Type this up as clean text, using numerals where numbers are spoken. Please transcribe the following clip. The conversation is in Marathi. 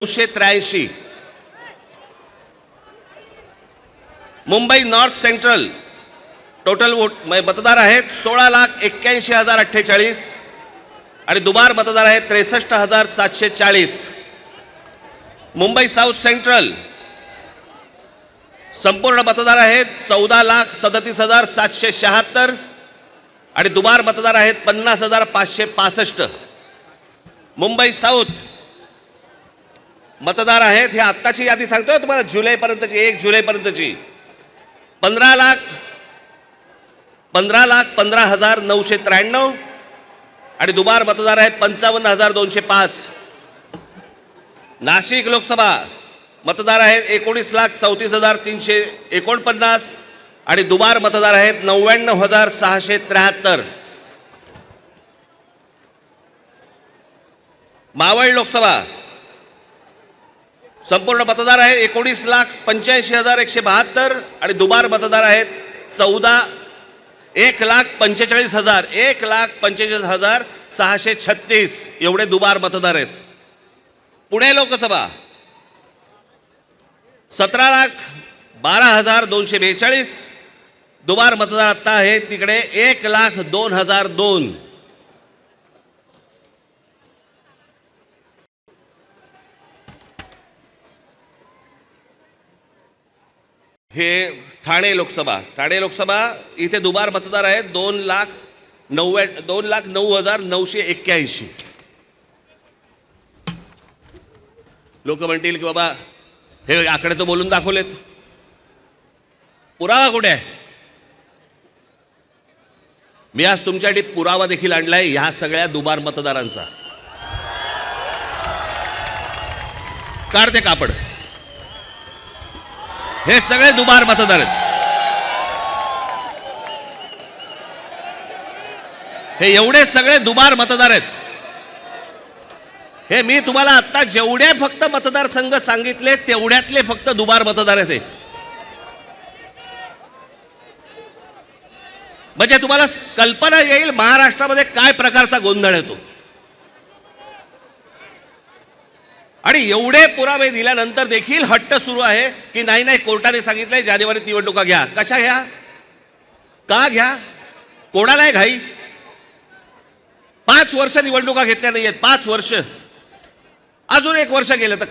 983 Mumbai north central total vote मतदार आहेत 16,81,048 आणि दुबार मतदार आहेत 63,740. मुंबई साउथ सेंट्रल संपूर्ण मतदार आहेत 14,37,776 आणि दुबार मतदार आहेत 50,565. मुंबई साउथ मतदार आहेत, हे आत्ताची यादी सांगतोय तुम्हाला, जुलैपर्यंतची, 1 जुलैपर्यंतची 15,15,15,993 आणि दुबार मतदार आहेत 55,205. नाशिक लोकसभा मतदार आहेत 19,34,349 आणि दुबार मतदार आहेत 99,673. मावळ लोकसभा संपूर्ण मतदार आहे 19,85,172 आणि दुबार मतदार आहेत 1,45,636 एवढे दुबार मतदार आहेत. पुणे लोकसभा 17,12,242 दुबार मतदार आता आहे तिकडे 1,02,002. हे ठाणे लोकसभा इथे दुबार मतदार आहेत 2,09,981. लोक म्हणतील की बाबा हे आकडे तो बोलून दाखवलेत, पुरावा कुठे आहे? मी आज तुमच्यासाठी पुरावा देखील आणलाय ह्या सगळ्या दुबार मतदारांचा. काढते कापड, हे सगळे दुबार मतदार आहेत. हे एवढे सगळे दुबार मतदार आहेत. हे मी तुम्हाला आता जेवढे फक्त मतदारसंघ सांगितले तेवढ्यातले फक्त दुबार मतदार आहेत. हे म्हणजे तुम्हाला कल्पना येईल महाराष्ट्रामध्ये काय प्रकारचा गोंधळ येतो. आणि एवढे पुरावे दिल्यानंतर देखील हट्ट सुरू आहे की नाही कोर्टाने सांगितलंय जानेवारीत निवडणुका घ्या. कशा घ्या, का घ्या, कोणाला आहे घाई? 5 वर्ष निवडणुका घेतल्या नाहीयेत, 5 वर्ष, अजून 1 वर्ष गेलं तर